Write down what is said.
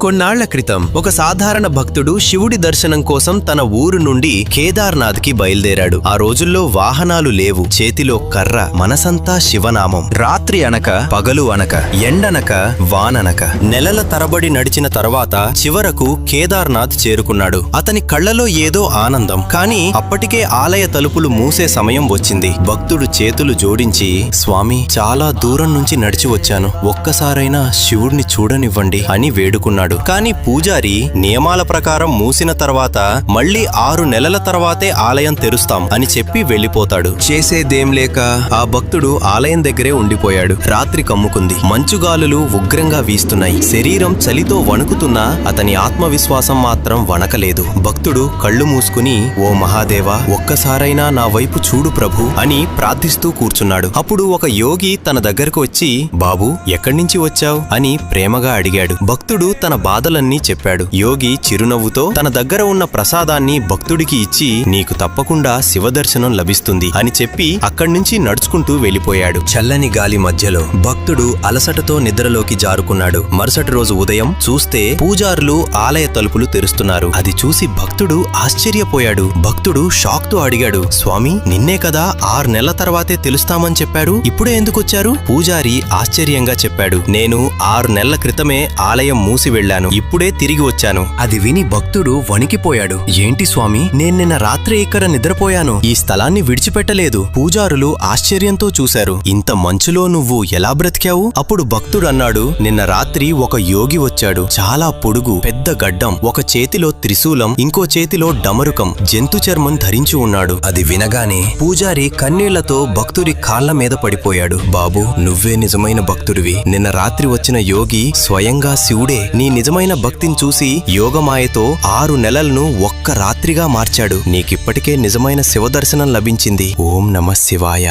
కొన్నాళ్ల క్రితం ఒక సాధారణ భక్తుడు శివుడి దర్శనం కోసం తన ఊరు నుండి కేదార్నాథ్ కి బయలుదేరాడు. ఆ రోజుల్లో వాహనాలు లేవు, చేతిలో కర్ర, మనసంతా శివనామం. రాత్రి అనక పగలు అనక, ఎండనక వాననక నెలల తరబడి నడిచిన తర్వాత చివరకు కేదార్నాథ్ చేరుకున్నాడు. అతని కళ్లలో ఏదో ఆనందం. కాని అప్పటికే ఆలయ తలుపులు మూసే సమయం వచ్చింది. భక్తుడు చేతులు జోడించి, స్వామి, చాలా దూరం నుంచి నడిచి వచ్చాను, ఒక్కసారైనా శివుడిని చూడనివ్వండి అని వేడుకున్నాడు. కాని పూజారి నియమాల ప్రకారం మూసిన తర్వాత మళ్లీ 6 నెలల తర్వాతే ఆలయం తెరుస్తాం అని చెప్పి వెళ్లిపోతాడు. చేసేదేం లేక ఆ భక్తుడు ఆలయం దగ్గరే ఉండిపోయాడు. రాత్రి కమ్ముకుంది. మంచుగాలులు ఉగ్రంగా వీస్తున్నాయి. శరీరం చలితో వణుకుతున్నా అతని ఆత్మవిశ్వాసం మాత్రం వణకలేదు. భక్తుడు కళ్ళు మూసుకుని, ఓ మహాదేవా, ఒక్కసారైనా నా వైపు చూడు ప్రభు అని ప్రార్థిస్తూ కూర్చున్నాడు. అప్పుడు ఒక యోగి తన దగ్గరకు వచ్చి, బాబూ, ఎక్కడ్నించి వచ్చావ్ అని ప్రేమగా అడిగాడు. భక్తుడు తన బాధలన్నీ చెప్పాడు. యోగి చిరునవ్వుతో తన దగ్గర ఉన్న ప్రసాదాన్ని భక్తుడికి ఇచ్చి, నీకు తప్పకుండా శివదర్శనం లభిస్తుంది అని చెప్పి అక్కడ్నుంచి నడుచుకుంటూ వెళ్లిపోయాడు. చల్లని గాలి మధ్యలో భక్తుడు అలసటతో నిద్రలోకి జారుకున్నాడు. మరుసటి రోజు ఉదయం చూస్తే పూజారులు ఆలయ తలుపులు తెరుస్తున్నారు. అది చూసి భక్తుడు ఆశ్చర్యపోయాడు. భక్తుడు షాక్ తో అడిగాడు, స్వామి, నిన్నే కదా 6 నెలల తర్వాతే తెలుస్తామని చెప్పారు, ఇప్పుడే ఎందుకొచ్చారు? పూజారి ఆశ్చర్యంగా చెప్పాడు, నేను 6 నెలల క్రితమే ఆలయం మూసి వెళ్లాను, ఇప్పుడే తిరిగి వచ్చాను. అది విని భక్తుడు వణికిపోయాడు. ఏంటి స్వామి, నేను నిన్న రాత్రి ఇక్కడ నిద్రపోయాను, ఈ స్థలాన్ని విడిచిపెట్టలేదు. పూజారులు ఆశ్చర్యంతో చూశారు. ఇంత మంచులో నువ్వు ఎలా బ్రతికావు? అప్పుడు భక్తుడు అన్నాడు, నిన్న రాత్రి ఒక యోగి వచ్చాడు. చాలా పొడుగు, పెద్ద గడ్డం, ఒక చేతిలో త్రిశూలం, ఇంకో చేతిలో డమరుకం, జంతు చర్మం ధరించి ఉన్నాడు. అది వినగానే పూజారి కన్నీళ్లతో భక్తుడి కాళ్ల మీద పడిపోయాడు. బాబూ, నువ్వే నిజమైన భక్తుడివి. నిన్న రాత్రి వచ్చిన యోగి స్వయంగా శివుడే. నీ నిజమైన భక్తిని చూసి యోగమాయతో 6 నెలలను ఒక్క రాత్రిగా మార్చాడు. నీకిప్పటికే నిజమైన శివదర్శనం లభించింది. ఓం నమః శివాయ.